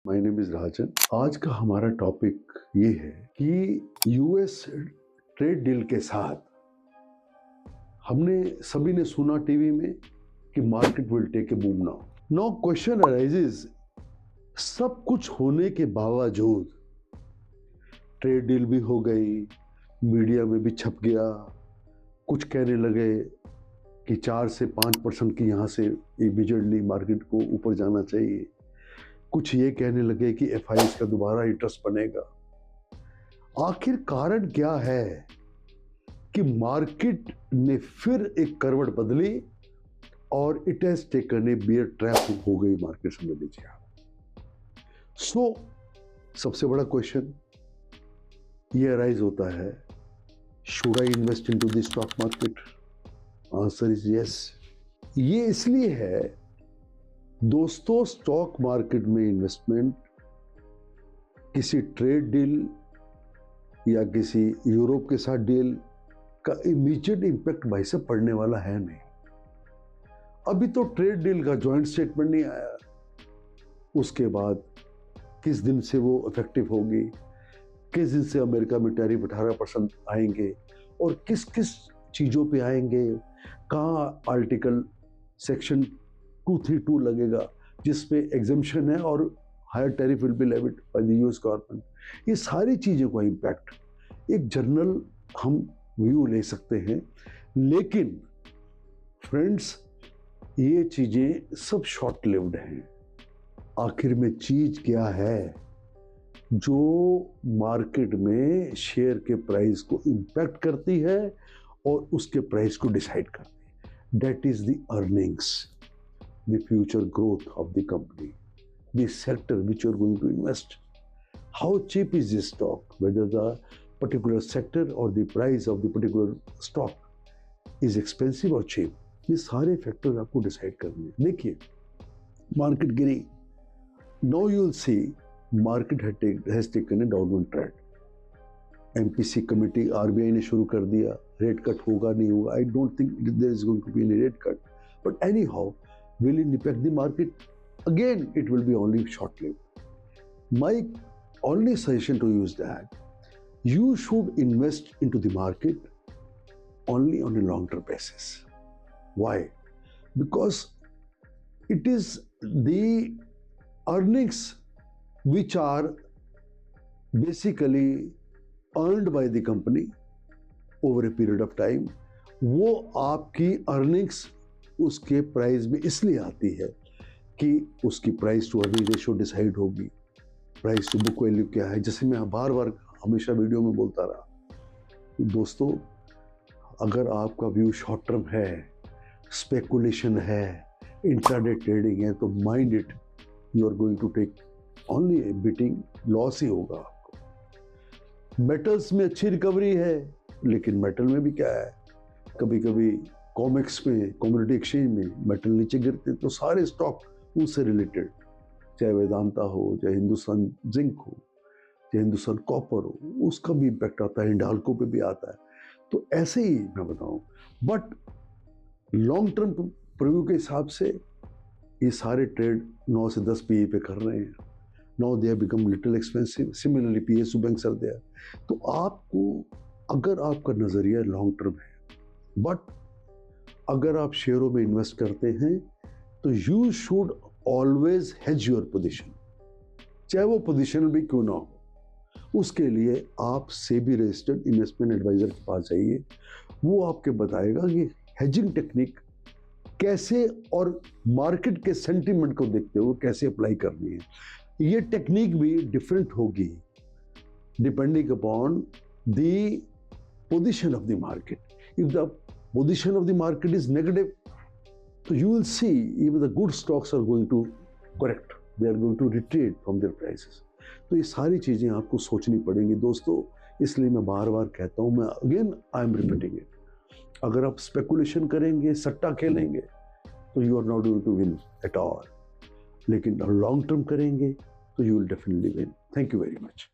My name is राजन। आज का हमारा टॉपिक ये है कि यूएस ट्रेड डील के साथ हमने सभी ने सुना टीवी में कि market will take a boom now question arises, सब कुछ होने के बावजूद ट्रेड डील भी हो गई, मीडिया में भी छप गया, कुछ कहने लगे कि 4 से 5% की यहाँ से इमीडिएटली मार्केट को ऊपर जाना चाहिए, कुछ ये कहने लगे कि एफआईएस का दोबारा इंटरेस्ट बनेगा। आखिर कारण क्या है कि मार्केट ने फिर एक करवट बदली और it has taken a bear trap हो गई मार्केट, समझ लीजिए आप। सबसे बड़ा क्वेश्चन ये अराइज होता है, should I invest into the stock market? Answer is yes. ये इसलिए है दोस्तों, स्टॉक मार्केट में इन्वेस्टमेंट किसी ट्रेड डील या किसी यूरोप के साथ डील का इमीडिएट इंपैक्ट भाई से पड़ने वाला है नहीं। अभी तो ट्रेड डील का जॉइंट स्टेटमेंट नहीं आया, उसके बाद किस दिन से वो इफेक्टिव होगी, किस दिन से अमेरिका में टैरिफ 18% आएंगे और किस किस चीज़ों पे आएंगे, कहाँ आर्टिकल सेक्शन 232 लगेगा जिसपे एग्जम्पशन है और higher tariff will be levied by the US government. ये सारी चीज़ों का इम्पैक्ट एक जनरल हम व्यू ले सकते हैं, लेकिन फ्रेंड्स ये चीज़ें सब शॉर्ट लिव्ड हैं। आखिर में चीज़ क्या है जो मार्केट में शेयर के प्राइस को इम्पैक्ट करती है और उसके प्राइस को डिसाइड करती है? That is the earnings, the future growth of the company, the sector which you are going to invest. How cheap is this stock? Whether the particular sector or the price of the particular stock is expensive or cheap. ये सारे factors आपको decide करने हैं। देखिए, market Giri, now you will see market has taken a downward trend. MPC committee RBI ने शुरू कर दिया, रेट कट होगा नहीं होगा, I don't think there is going to be any rate cut, but anyhow will it impact the market? Again, it will be only short-lived. My only suggestion to you is that you should invest into the market only on a long-term basis. Why? Because it is the earnings which are basically earned by the company over a period of time. वो आपकी earnings उसके price में इसलिए आती है कि उसकी price to earning ratio decide होगी, प्राइस टू बुक वैल्यू क्या है। जैसे मैं बार बार हमेशा वीडियो में बोलता रहा, दोस्तों अगर आपका व्यू शॉर्ट टर्म है, स्पेकुलेशन है, इंट्राडे ट्रेडिंग है, तो mind it, you are going to take only a beating, loss ही होगा आपको। मेटल्स में अच्छी रिकवरी है, लेकिन मेटल में भी क्या है, कभी कभी कॉमेक्स में, कम्युनिटी एक्सचेंज में मेटल नीचे गिरते तो सारे स्टॉक उससे रिलेटेड, चाहे वेदांता हो, चाहे हिंदुस्तान जिंक हो, चाहे हिंदुस्तान कॉपर हो, उसका भी इम्पैक्ट आता है, हिंडाल्को पे भी आता है। तो ऐसे ही मैं बताऊं, बट लॉन्ग टर्म प्रीव्यू के हिसाब से ये सारे ट्रेड 9 से 10 पीई पे कर रहे हैं। Now they have become little expensive, similarly PSU banks are there. तो आपको, अगर आपका नजरिया लॉन्ग टर्म है, बट अगर आप शेयरों में इन्वेस्ट करते हैं तो you should always hedge your position, चाहे वो पोजीशन भी क्यों ना हो। उसके लिए आप सेबी रजिस्टर्ड इन्वेस्टमेंट एडवाइजर के पास जाइए, वो आपके बताएगा कि हेजिंग टेक्निक कैसे और मार्केट के सेंटीमेंट को देखते हुए कैसे अप्लाई करनी है। ये टेक्निक भी डिफरेंट होगी depending upon the position of the market. If the position of the market is negative, so you will see even the good stocks are going to correct, they are going to retreat from their prices. तो ये सारी चीज़ें आपको सोचनी पड़ेंगी दोस्तों, इसलिए मैं बार बार कहता हूँ, मैं again I am repeating it, अगर आप स्पेकुलेशन करेंगे, सट्टा खेलेंगे, तो you are not going to win at all, लेकिन लॉन्ग टर्म करेंगे तो you will definitely win. Thank you very much.